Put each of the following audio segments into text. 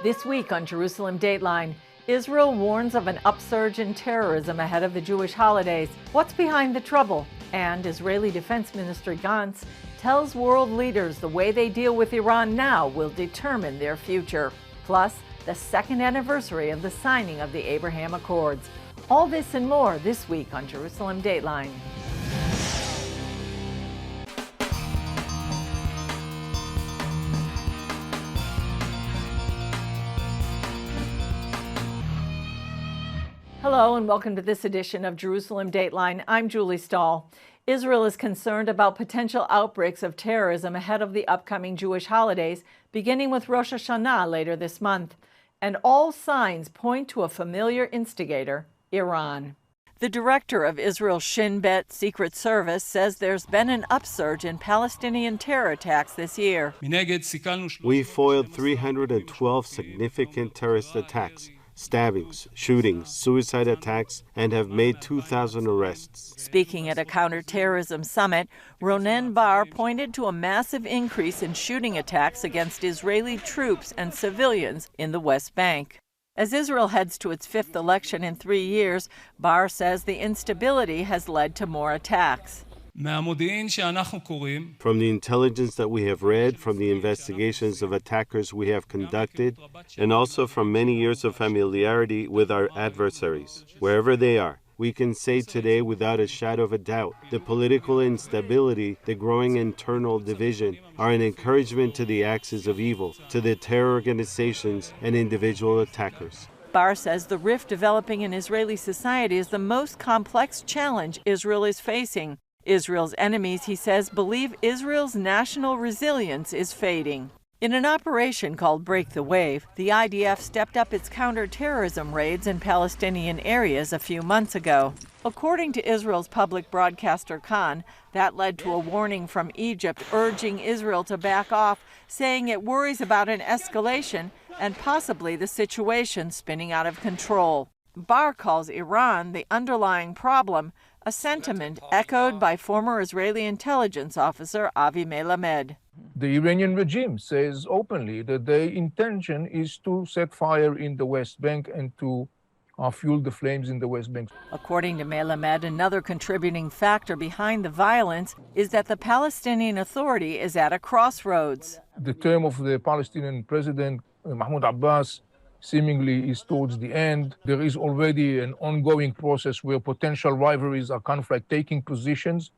This week on Jerusalem Dateline, Israel warns of an upsurge in terrorism ahead of the Jewish holidays. What's behind the trouble? And Israeli Defense Minister Gantz tells world leaders the way they deal with Iran now will determine their future. Plus, the second anniversary of the signing of the Abraham Accords. All this and more this week on Jerusalem Dateline. Hello and welcome to this edition of Jerusalem Dateline. I'm Julie Stahl. Israel is concerned about potential outbreaks of terrorism ahead of the upcoming Jewish holidays, beginning with Rosh Hashanah later this month. And all signs point to a familiar instigator, Iran. The director of Israel's Shin Bet Secret Service says there's been an upsurge in Palestinian terror attacks this year. We foiled 312 significant terrorist attacks, stabbings, shootings, suicide attacks, and have made 2,000 arrests. Speaking at a counterterrorism summit, Ronen Bar pointed to a massive increase in shooting attacks against Israeli troops and civilians in the West Bank. As Israel heads to its fifth election in 3 years, Bar says the instability has led to more attacks. From the intelligence that we have read, from the investigations of attackers we have conducted, and also from many years of familiarity with our adversaries, wherever they are, we can say today without a shadow of a doubt, the political instability, the growing internal division are an encouragement to the axis of evil, to the terror organizations and individual attackers. Bar says the rift developing in Israeli society is the most complex challenge Israel is facing. Israel's enemies, he says, believe Israel's national resilience is fading. In an operation called Break the Wave, the IDF stepped up its counterterrorism raids in Palestinian areas a few months ago. According to Israel's public broadcaster Khan, that led to a warning from Egypt urging Israel to back off, saying it worries about an escalation and possibly the situation spinning out of control. Bar calls Iran the underlying problem, a sentiment echoed by former Israeli intelligence officer Avi Melamed. The Iranian regime says openly that their intention is to set fire in the West Bank and to fuel the flames in the West Bank. According to Melamed, another contributing factor behind the violence is that the Palestinian Authority is at a crossroads. The term of the Palestinian president, Mahmoud Abbas, seemingly is towards the end. There is already an ongoing process where potential rivalries are kind of like taking positions.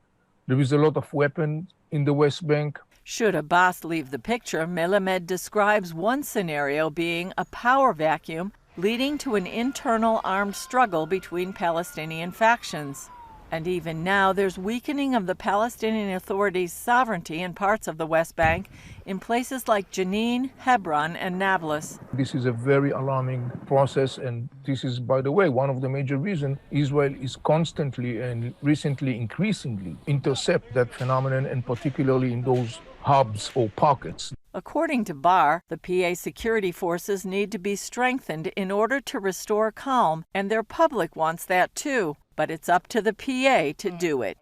There is a lot of weapons in the West Bank. Should Abbas leave the picture, Melamed describes one scenario being a power vacuum leading to an internal armed struggle between Palestinian factions. And even now, there's weakening of the Palestinian Authority's sovereignty in parts of the West Bank in places like Jenin, Hebron, and Nablus. This is a very alarming process, and this is, by the way, one of the major reasons Israel is constantly and recently increasingly intercept that phenomenon, and particularly in those hubs or pockets. According to Bar, the PA security forces need to be strengthened in order to restore calm, and their public wants that too. But it's up to the PA to do it.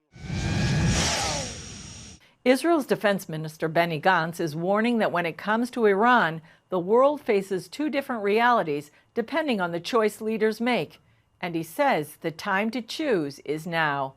Israel's Defense Minister Benny Gantz is warning that when it comes to Iran, the world faces two different realities depending on the choice leaders make. And he says the time to choose is now.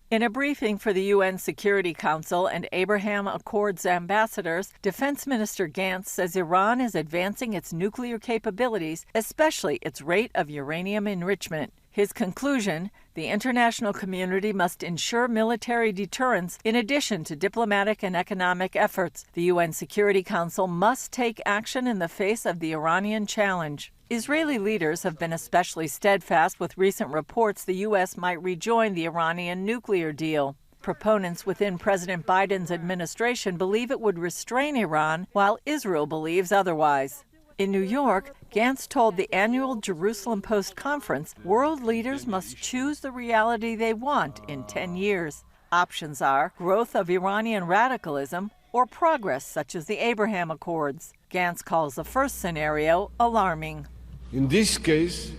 In a briefing for the UN Security Council and Abraham Accords ambassadors, Defense Minister Gantz says Iran is advancing its nuclear capabilities, especially its rate of uranium enrichment. His conclusion, the international community must ensure military deterrence in addition to diplomatic and economic efforts. The UN Security Council must take action in the face of the Iranian challenge. Israeli leaders have been especially steadfast with recent reports the U.S. might rejoin the Iranian nuclear deal. Proponents within President Biden's administration believe it would restrain Iran, while Israel believes otherwise. In New York, Gantz told the annual Jerusalem Post conference world leaders must choose the reality they want in 10 years. Options are growth of Iranian radicalism or progress such as the Abraham Accords. Gantz calls the first scenario alarming. In this case,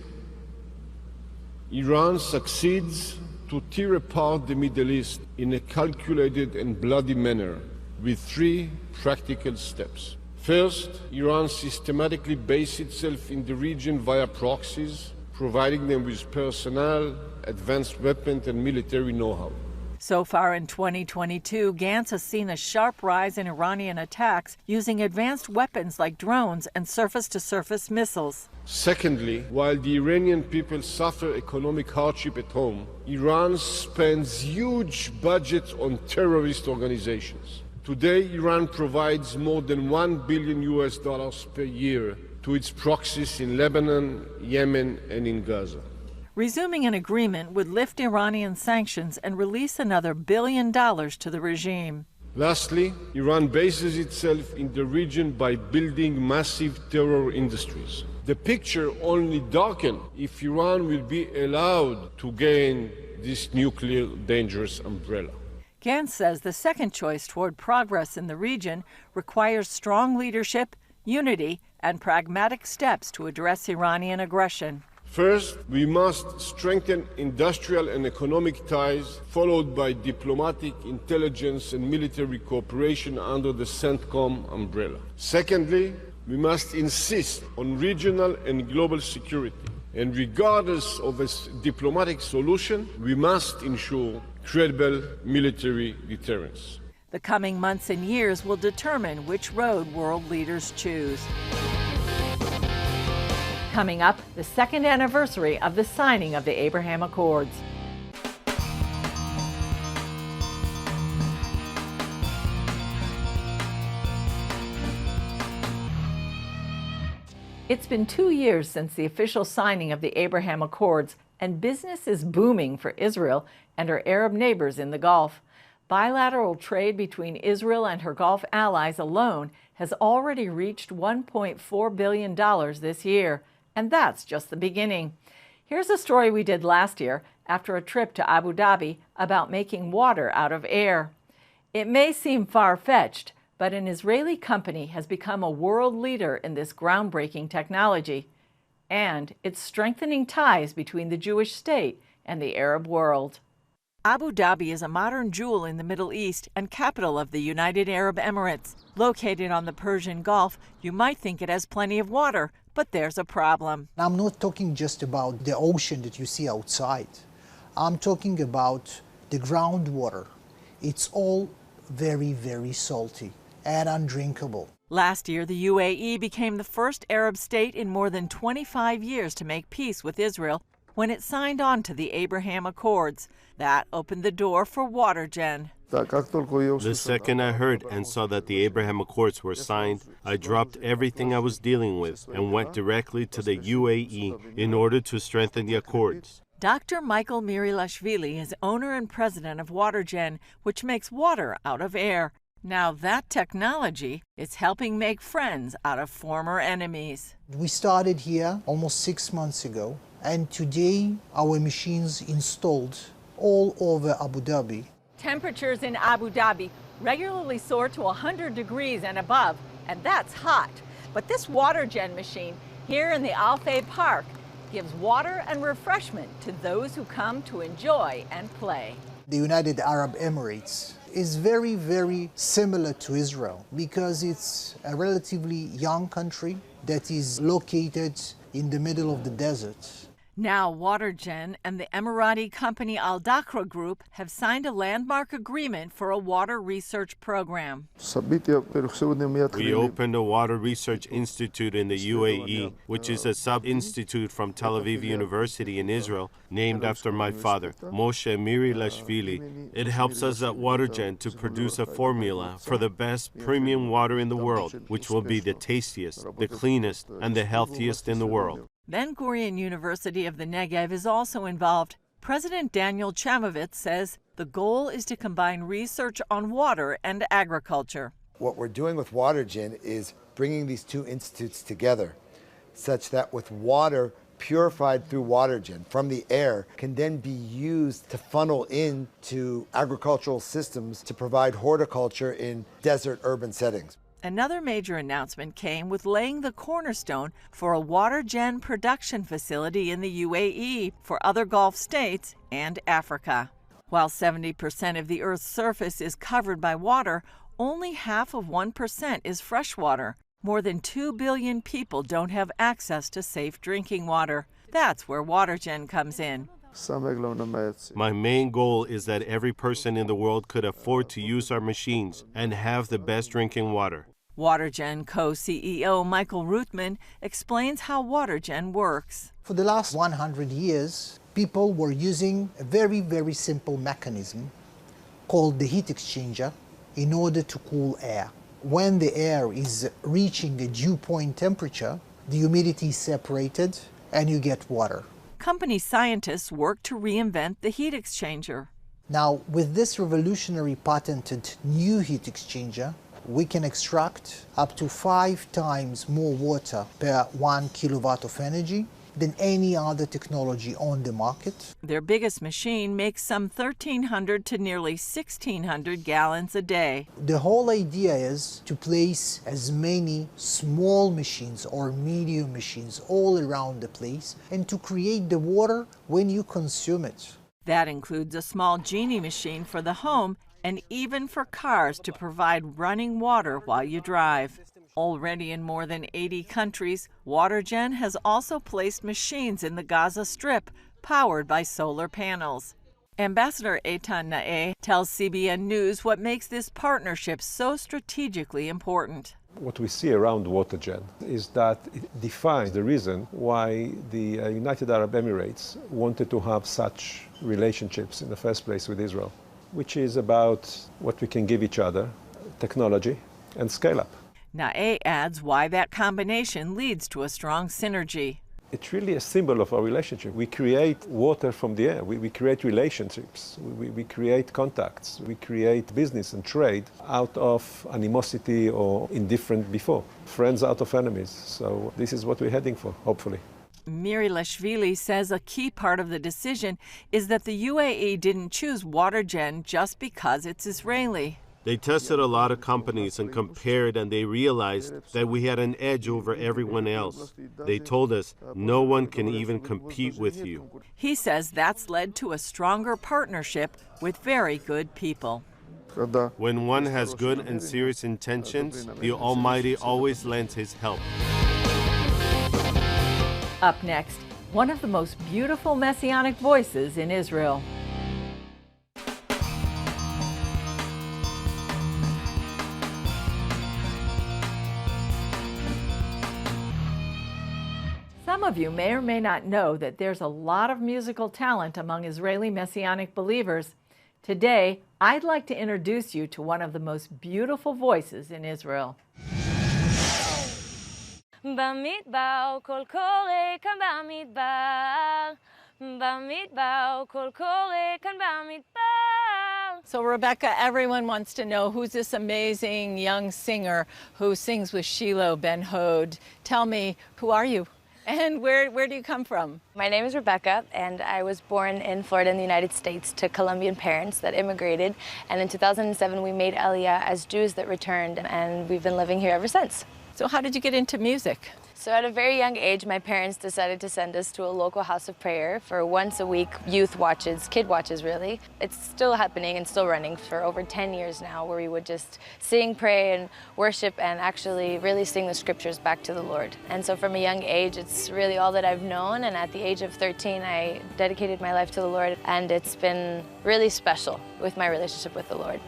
Iran succeeds to tear apart the Middle East in a calculated and bloody manner with 3 practical steps. First, Iran systematically based itself in the region via proxies, providing them with personnel, advanced weapons, and military know-how. So far in 2022, Gantz has seen a sharp rise in Iranian attacks using advanced weapons like drones and surface-to-surface missiles. Secondly, while the Iranian people suffer economic hardship at home, Iran spends huge budgets on terrorist organizations. Today, Iran provides more than $1 billion per year to its proxies in Lebanon, Yemen, and in Gaza. Resuming an agreement would lift Iranian sanctions and release another $1 billion to the regime. Lastly, Iran bases itself in the region by building massive terror industries. The picture only darkens if Iran will be allowed to gain this nuclear dangerous umbrella. Gantz says the second choice toward progress in the region requires strong leadership, unity, and pragmatic steps to address Iranian aggression. First, we must strengthen industrial and economic ties, followed by diplomatic, intelligence, and military cooperation under the CENTCOM umbrella. Secondly, we must insist on regional and global security. And regardless of a diplomatic solution, we must ensure credible military deterrence. The coming months and years will determine which road world leaders choose. Coming up, the second anniversary of the signing of the Abraham Accords. It's been 2 years since the official signing of the Abraham Accords, and business is booming for Israel and her Arab neighbors in the Gulf. Bilateral trade between Israel and her Gulf allies alone has already reached $1.4 billion this year. And that's just the beginning. Here's a story we did last year after a trip to Abu Dhabi about making water out of air. It may seem far-fetched, but an Israeli company has become a world leader in this groundbreaking technology. And it's strengthening ties between the Jewish state and the Arab world. Abu Dhabi is a modern jewel in the Middle East and capital of the United Arab Emirates. Located on the Persian Gulf, you might think it has plenty of water, but there's a problem. I'm not talking just about the ocean that you see outside. I'm talking about the groundwater. It's all very, very salty and undrinkable. Last year, the UAE became the first Arab state in more than 25 years to make peace with Israel when it signed on to the Abraham Accords. That opened the door for WaterGen. The second I heard and saw that the Abraham Accords were signed, I dropped everything I was dealing with and went directly to the UAE in order to strengthen the accords. Dr. Michael Mirilashvili is owner and president of WaterGen, which makes water out of air. Now that technology is helping make friends out of former enemies. We started here almost 6 months ago, and today our machines installed all over Abu Dhabi. Temperatures in Abu Dhabi regularly soar to 100 degrees and above, and that's hot. But this WaterGen machine here in the Al Fay Park gives water and refreshment to those who come to enjoy and play. The United Arab Emirates is very, very similar to Israel because it's a relatively young country that is located in the middle of the desert. Now WaterGen and the Emirati company Al Dakra Group have signed a landmark agreement for a water research program. We opened a water research institute in the UAE, which is a sub-institute from Tel Aviv University in Israel, named after my father, Moshe Mirilashvili. It helps us at WaterGen to produce a formula for the best premium water in the world, which will be the tastiest, the cleanest, and the healthiest in the world. Ben-Gurion University of the Negev is also involved. President Daniel Chamovitz says the goal is to combine research on water and agriculture. What we're doing with WaterGen is bringing these two institutes together such that with water purified through WaterGen from the air can then be used to funnel into agricultural systems to provide horticulture in desert urban settings. Another major announcement came with laying the cornerstone for a WaterGen production facility in the UAE for other Gulf states and Africa. While 70% of the Earth's surface is covered by water, only half of 1% is fresh water. More than 2 billion people don't have access to safe drinking water. That's where WaterGen comes in. My main goal is that every person in the world could afford to use our machines and have the best drinking water. WaterGen co-CEO Michael Ruthman explains how WaterGen works. For the last 100 years, people were using a very, very simple mechanism called the heat exchanger in order to cool air. When the air is reaching a dew point temperature, the humidity is separated and you get water. Company scientists work to reinvent the heat exchanger. Now, with this revolutionary patented new heat exchanger, we can extract up to 5 times more water per 1 kilowatt of energy than any other technology on the market. Their biggest machine makes some 1,300 to nearly 1,600 gallons a day. The whole idea is to place as many small machines or medium machines all around the place and to create the water when you consume it. That includes a small genie machine for the home and even for cars to provide running water while you drive. Already in more than 80 countries, WaterGen has also placed machines in the Gaza Strip powered by solar panels. Ambassador Eitan Naeh tells CBN News what makes this partnership so strategically important. What we see around WaterGen is that it defines the reason why the United Arab Emirates wanted to have such relationships in the first place with Israel, which is about what we can give each other, technology, and scale up. Naeh adds why that combination leads to a strong synergy. It's really a symbol of our relationship. We create water from the air. We create relationships. We create contacts. We create business and trade out of animosity or indifference before. Friends out of enemies. So this is what we're heading for, hopefully. Miri Lashvili says a key part of the decision is that the UAE didn't choose WaterGen just because it's Israeli. They tested a lot of companies and compared, and they realized that we had an edge over everyone else. They told us, no one can even compete with you. He says that's led to a stronger partnership with very good people. When one has good and serious intentions, the Almighty always lends his help. Up next, one of the most beautiful messianic voices in Israel. Some of you may or may not know that there's a lot of musical talent among Israeli Messianic believers. Today, I'd like to introduce you to one of the most beautiful voices in Israel. במדבר קול קורא כאן במדבר במדבר קול קורא כאן במדבר. So Rebecca, everyone wants to know who's this amazing young singer who sings with Shiloh Ben Hod. Tell me, who are you? And where do you come from? My name is Rebecca, and I was born in Florida in the United States to Colombian parents that immigrated. And in 2007, we made Aliyah as Jews that returned, and we've been living here ever since. So how did you get into music? So at a very young age, my parents decided to send us to a local house of prayer for once a week youth watches, kid watches really. It's still happening and still running for over 10 years now, where we would just sing, pray, and worship and actually really sing the scriptures back to the Lord. And so from a young age, it's really all that I've known. And at the age of 13, I dedicated my life to the Lord, and it's been really special with my relationship with the Lord.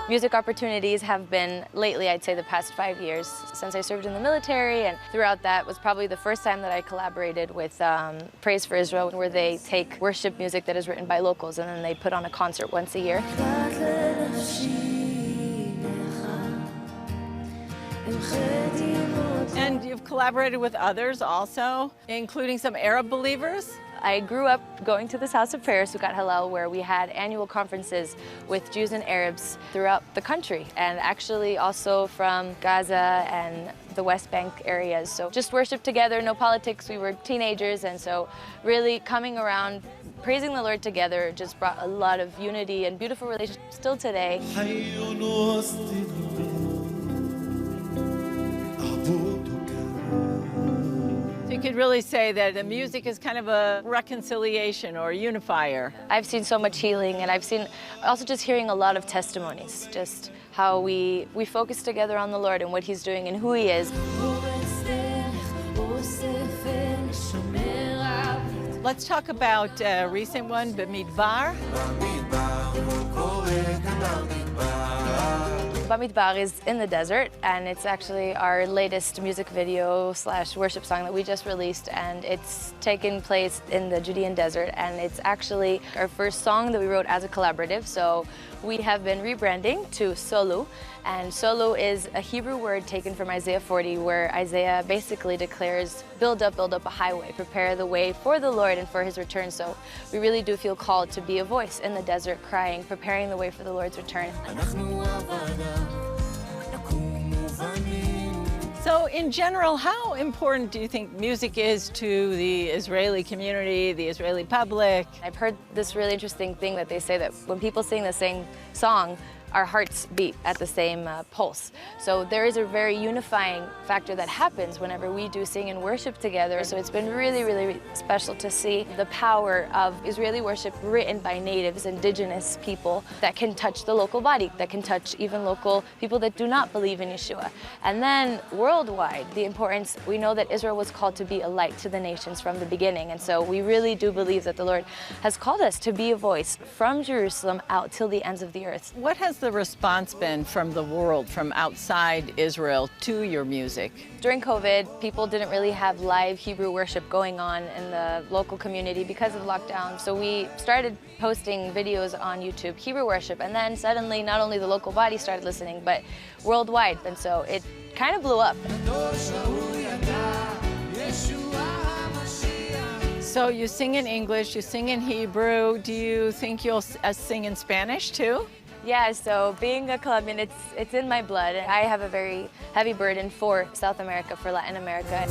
Music opportunities have been lately, I'd say the past 5 years, since I served in the military, and throughout that was probably the first time that I collaborated with Praise for Israel, where they take worship music that is written by locals and then they put on a concert once a year. And you've collaborated with others also, including some Arab believers? I grew up going to this house of prayer, Sukkot Hallel, where we had annual conferences with Jews and Arabs throughout the country, and actually also from Gaza and the West Bank areas. So just worship together, no politics. We were teenagers, and so really coming around, praising the Lord together just brought a lot of unity and beautiful relationships still today. So you you could really say that the music is kind of a reconciliation or a unifier. I've seen so much healing, and I've seen also just hearing a lot of testimonies, just how we focus together on the Lord and what He's doing and who He is. Let's talk about a recent one, Bamidbar. Bamidbar is in the desert, and it's actually our latest music video / worship song that we just released, and it's taking place in the Judean desert, and it's actually our first song that we wrote as a collaborative. So we have been rebranding to Solu, and Solu is a Hebrew word taken from Isaiah 40, where Isaiah basically declares, build up a highway, prepare the way for the Lord and for His return. So we really do feel called to be a voice in the desert crying, preparing the way for the Lord's return. So in general, how important do you think music is to the Israeli community, the Israeli public? I've heard this really interesting thing that they say that when people sing the same song, our hearts beat at the same pulse. So there is a very unifying factor that happens whenever we do sing and worship together. So it's been really, really special to see the power of Israeli worship written by natives, indigenous people that can touch the local body, that can touch even local people that do not believe in Yeshua. And then worldwide, the importance, we know that Israel was called to be a light to the nations from the beginning. And so we really do believe that the Lord has called us to be a voice from Jerusalem out till the ends of the earth. What has the response been from the world, from outside Israel, to your music? During COVID, people didn't really have live Hebrew worship going on in the local community because of lockdown. So we started posting videos on YouTube, Hebrew worship, and then suddenly not only the local body started listening, but worldwide. And so it kind of blew up. So you sing in English, you sing in Hebrew. Do you think you'll sing in Spanish too? Yeah, so being a Colombian, it's in my blood. I have a very heavy burden for South America, for Latin America.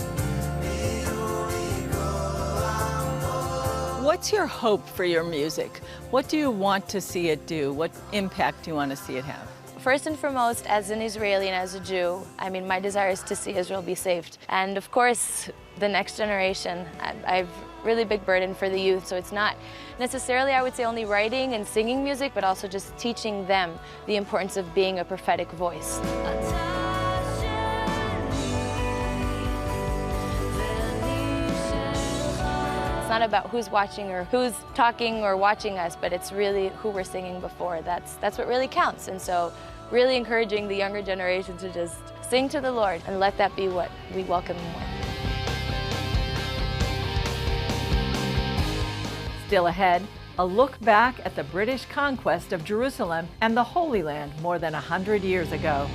What's your hope for your music? What do you want to see it do? What impact do you want to see it have? First and foremost, as an Israeli and as a Jew, I mean, my desire is to see Israel be saved. And of course, the next generation. I've really big burden for the youth, so it's not necessarily, I would say, only writing and singing music, but also just teaching them the importance of being a prophetic voice. It's not about who's watching or who's talking or watching us, but it's really who we're singing before. That's what really counts. And so really encouraging the younger generation to just sing to the Lord and let that be what we welcome Him with. Still ahead, a look back at the British conquest of Jerusalem and the Holy Land more than 100 years ago.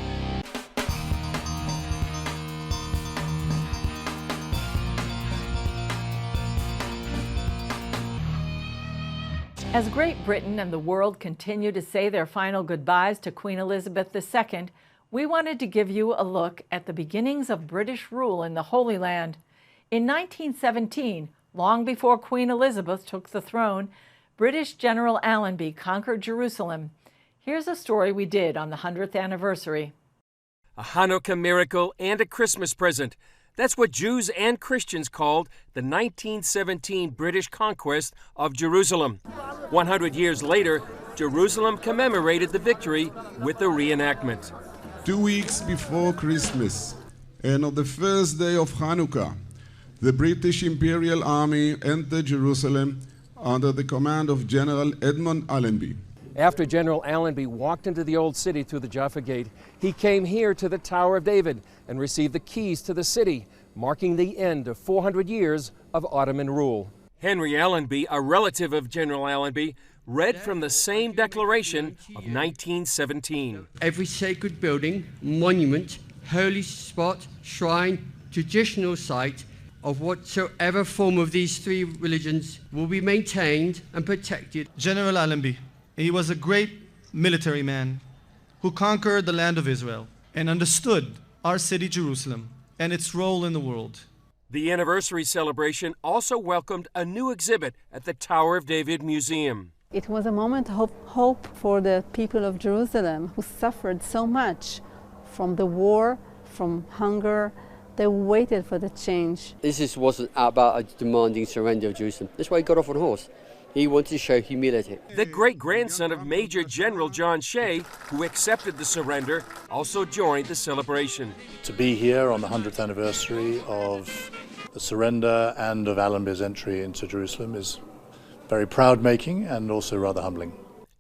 As Great Britain and the world continue to say their final goodbyes to Queen Elizabeth II, we wanted to give you a look at the beginnings of British rule in the Holy Land. In 1917, long before Queen Elizabeth took the throne, British General Allenby conquered Jerusalem. Here's a story we did on the 100th anniversary. A Hanukkah miracle and a Christmas present. That's what Jews and Christians called the 1917 British conquest of Jerusalem. 100 years later, Jerusalem commemorated the victory with a reenactment. 2 weeks before Christmas, and on the first day of Hanukkah, the British Imperial Army entered Jerusalem under the command of General Edmund Allenby. After General Allenby walked into the old city through the Jaffa Gate, he came here to the Tower of David and received the keys to the city, marking the end of 400 years of Ottoman rule. Henry Allenby, a relative of General Allenby, read from the same declaration of 1917. Every sacred building, monument, holy spot, shrine, traditional site of whatsoever form of these three religions will be maintained and protected. General Allenby, he was a great military man who conquered the land of Israel and understood our city Jerusalem and its role in the world. The anniversary celebration also welcomed a new exhibit at the Tower of David Museum. It was a moment of hope for the people of Jerusalem who suffered so much from the war, from hunger, They waited for the change. This wasn't about a demanding surrender of Jerusalem. That's why he got off on a horse. He wanted to show humility. The great-grandson of Major General John Shea, who accepted the surrender, also joined the celebration. To be here on the 100th anniversary of the surrender and of Allenby's entry into Jerusalem is very proud-making and also rather humbling.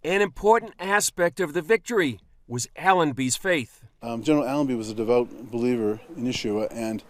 An important aspect of the victory was Allenby's faith. General Allenby was a devout believer in Yeshua and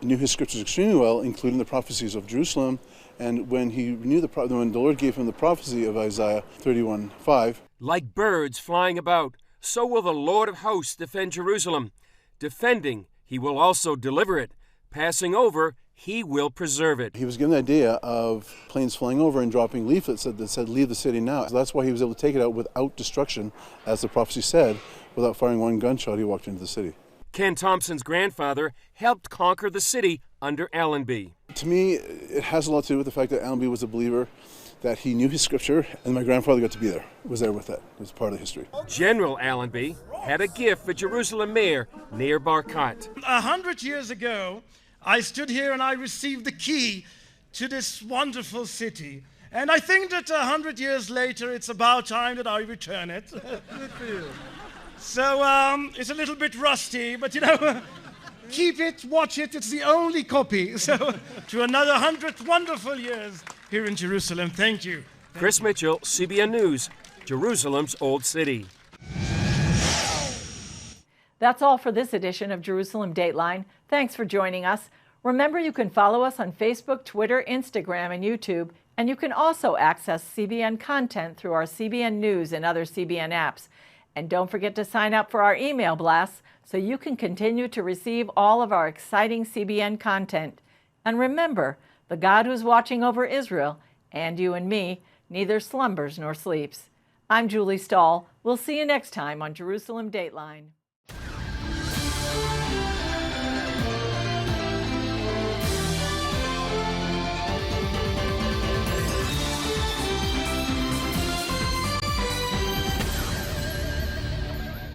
knew his scriptures extremely well, including the prophecies of Jerusalem. And when he knew when the Lord gave him the prophecy of Isaiah 31:5, like birds flying about, so will the Lord of hosts defend Jerusalem. Defending, he will also deliver it. Passing over, he will preserve it. He was given the idea of planes flying over and dropping leaflets that said, "Leave the city now." So that's why he was able to take it out without destruction, as the prophecy said. Without firing one gunshot, he walked into the city. Ken Thompson's grandfather helped conquer the city under Allenby. To me, it has a lot to do with the fact that Allenby was a believer, that he knew his scripture, and my grandfather got to be there, was there with that. It was part of history. General Allenby had a gift for Jerusalem mayor Nir Barkat. 100 years ago, I stood here and I received the key to this wonderful city. And I think that 100 years later, it's about time that I return it. Good for you. So it's a little bit rusty, but keep it, watch it, it's the only copy. So to another 100 wonderful years here in Jerusalem. Thank you. Chris Mitchell, CBN News, Jerusalem's Old City. That's all for this edition of Jerusalem Dateline. Thanks for joining us. Remember, you can follow us on Facebook, Twitter, Instagram, and YouTube, and you can also access CBN content through our CBN News and other CBN apps. And don't forget to sign up for our email blasts so you can continue to receive all of our exciting CBN content. And remember, the God who's watching over Israel, and you and me, neither slumbers nor sleeps. I'm Julie Stahl. We'll see you next time on Jerusalem Dateline.